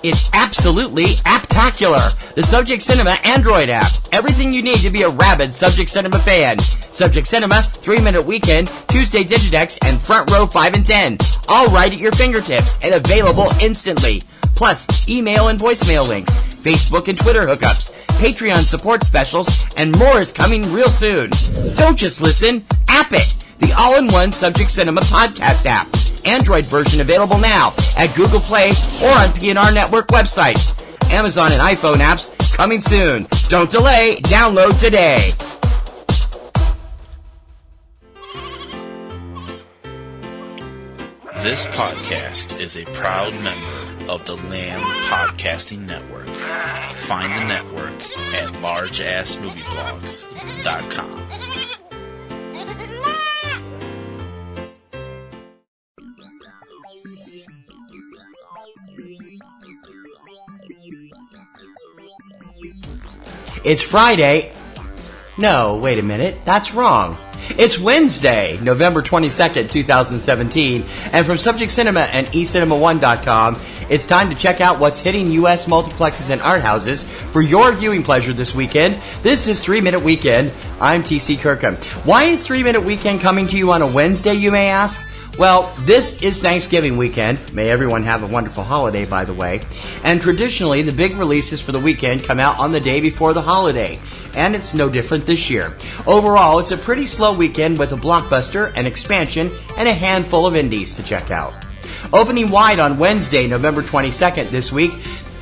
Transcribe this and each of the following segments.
It's absolutely apptacular. The Subject Cinema Android app. Everything you need to be a rabid Subject Cinema fan. Subject Cinema, 3-Minute Weekend, Tuesday Digidex, and Front Row 5 and 10. All right at your fingertips and available instantly. Plus, email and voicemail links, Facebook and Twitter hookups, Patreon support specials, and more is coming real soon. Don't just listen, app it. The all-in-one Subject Cinema podcast app. Android version available now at Google Play or on PNR Network websites. Amazon and iPhone apps coming soon. Don't delay. Download today. This podcast is a proud member of the Lamb Podcasting Network. Find the network at largeassmovieblogs.com. It's Friday. No, wait a minute. That's wrong. It's Wednesday, November 22nd, 2017. And from Subject Cinema and eCinemaOne.com, it's time to check out what's hitting U.S. multiplexes and art houses for your viewing pleasure this weekend. This is 3-Minute Weekend. I'm TC Kirkham. Why is 3-Minute Weekend coming to you on a Wednesday, you may ask? Well, this is Thanksgiving weekend. May everyone have a wonderful holiday, by the way. And traditionally, the big releases for the weekend come out on the day before the holiday. And it's no different this year. Overall, it's a pretty slow weekend with a blockbuster, an expansion, and a handful of indies to check out. Opening wide on Wednesday, November 22nd this week,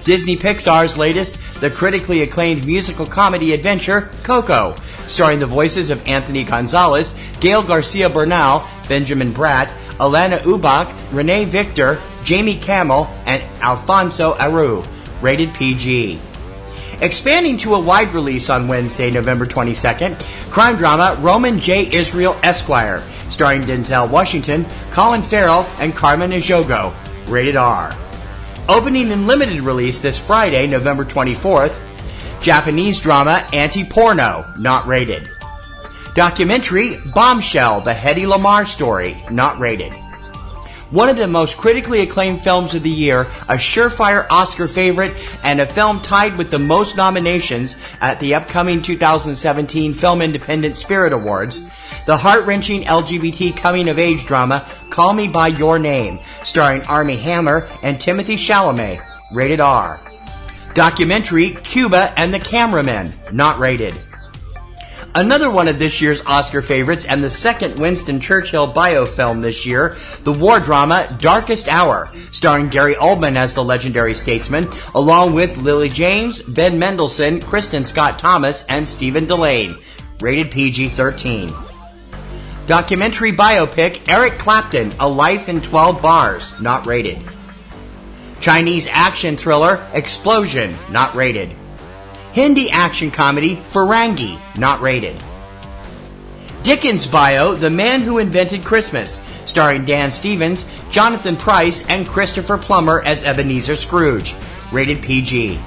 Disney Pixar's latest, the critically acclaimed musical comedy adventure, Coco, starring the voices of Anthony Gonzalez, Gael Garcia Bernal, Benjamin Bratt, Alana Ubach, Renee Victor, Jamie Camel, and Alfonso Aru, rated PG. Expanding to a wide release on Wednesday, November 22nd, crime drama Roman J. Israel Esquire, starring Denzel Washington, Colin Farrell, and Carmen Ejogo, rated R. Opening in limited release this Friday, November 24th, Japanese drama Anti-Porno, not rated. Documentary Bombshell, the Hedy Lamarr story, not rated. One of the most critically acclaimed films of the year, a surefire Oscar favorite, and a film tied with the most nominations at the upcoming 2017 Film Independent Spirit Awards, the heart-wrenching LGBT coming-of-age drama Call Me By Your Name, starring Armie Hammer and Timothée Chalamet, rated R. Documentary Cuba and the Cameramen, not rated. Another one of this year's Oscar favorites and the second Winston Churchill biofilm this year, the war drama Darkest Hour, starring Gary Oldman as the legendary statesman, along with Lily James, Ben Mendelsohn, Kristen Scott Thomas, and Stephen Delane, rated PG-13. Documentary biopic Eric Clapton, A Life in 12 Bars, not rated. Chinese action thriller Explosion, not rated. Hindi action comedy Ferangi, not rated. Dickens bio The Man Who Invented Christmas, starring Dan Stevens, Jonathan Pryce, and Christopher Plummer as Ebenezer Scrooge, rated PG.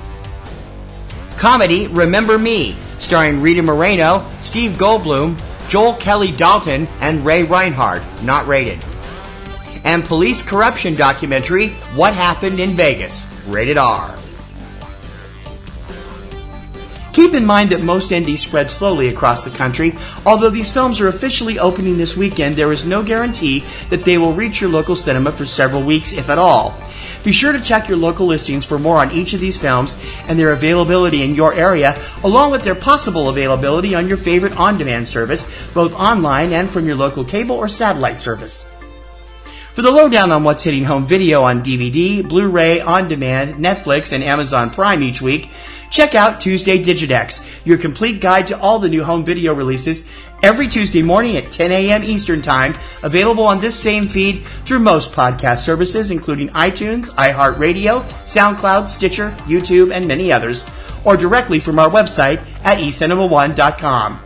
Comedy Remember Me, starring Rita Moreno, Steve Goldblum, Joel Kelly Dalton, and Ray Reinhardt, not rated. And police corruption documentary What Happened in Vegas, rated R. Keep in mind that most indies spread slowly across the country. Although these films are officially opening this weekend, there is no guarantee that they will reach your local cinema for several weeks, if at all. Be sure to check your local listings for more on each of these films and their availability in your area, along with their possible availability on your favorite on-demand service, both online and from your local cable or satellite service. For the lowdown on what's hitting home video on DVD, Blu-ray, on-demand, Netflix, and Amazon Prime each week, check out Tuesday Digidex, your complete guide to all the new home video releases, every Tuesday morning at 10 a.m. Eastern Time, available on this same feed through most podcast services, including iTunes, iHeartRadio, SoundCloud, Stitcher, YouTube, and many others, or directly from our website at eCinemaOne.com.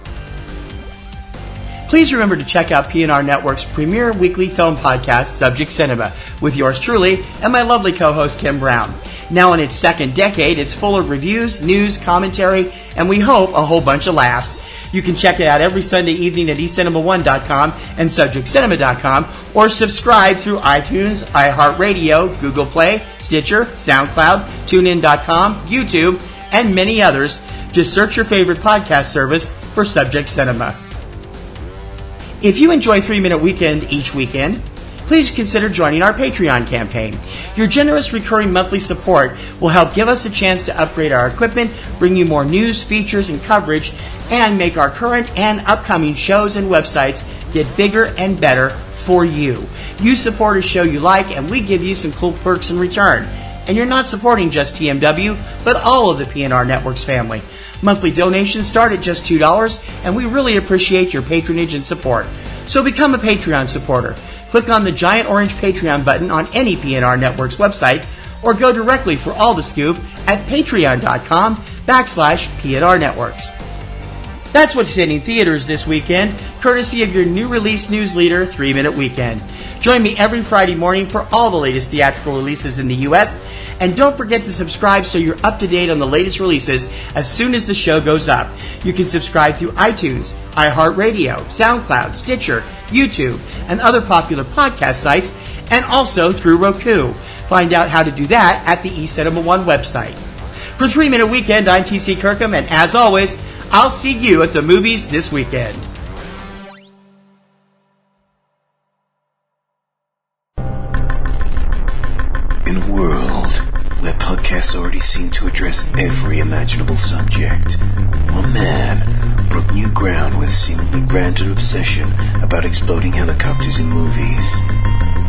Please remember to check out PNR Networks' premier weekly film podcast, Subject Cinema, with yours truly and my lovely co-host, Kim Brown. Now in its second decade, it's full of reviews, news, commentary, and we hope a whole bunch of laughs. You can check it out every Sunday evening at eCinemaOne.com and SubjectCinema.com, or subscribe through iTunes, iHeartRadio, Google Play, Stitcher, SoundCloud, TuneIn.com, YouTube, and many others. Just search your favorite podcast service for Subject Cinema. If you enjoy 3 Minute Weekend each weekend, please consider joining our Patreon campaign. Your generous recurring monthly support will help give us a chance to upgrade our equipment, bring you more news, features, and coverage, and make our current and upcoming shows and websites get bigger and better for you. You support a show you like, and we give you some cool perks in return. And you're not supporting just TMW, but all of the PNR Networks family. Monthly donations start at just $2, and we really appreciate your patronage and support. So become a Patreon supporter. Click on the giant orange Patreon button on any PNR Networks website, or go directly for all the scoop at patreon.com/PNR Networks. That's what's hitting theaters this weekend, courtesy of your new release news leader, 3 Minute Weekend. Join me every Friday morning for all the latest theatrical releases in the U.S., and don't forget to subscribe so you're up to date on the latest releases as soon as the show goes up. You can subscribe through iTunes, iHeartRadio, SoundCloud, Stitcher, YouTube, and other popular podcast sites, and also through Roku. Find out how to do that at the eCinemaOne website. For 3 Minute Weekend, I'm TC Kirkham, and as always, I'll see you at the movies this weekend. In a world where podcasts already seem to address every imaginable subject, one man broke new ground with a seemingly random obsession about exploding helicopters in movies.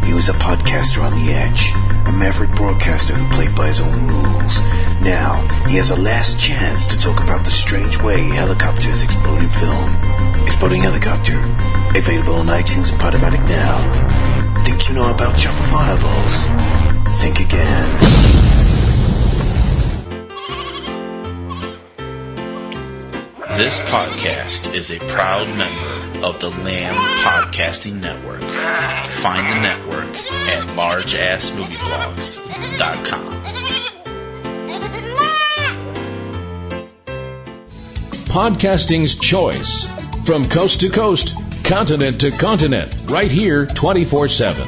He was a podcaster on the edge, a maverick broadcaster who played by his own rules. Now, he has a last chance to talk about the strange way helicopters explode in film. Exploding Helicopter, available on iTunes and Podomatic now. Think you know about chopper fireballs? Think again. This podcast is a proud member of the Lamb Podcasting Network. Find the network at largeassmovieblogs.com. Podcasting's choice. From coast to coast, continent to continent, right here 24/7.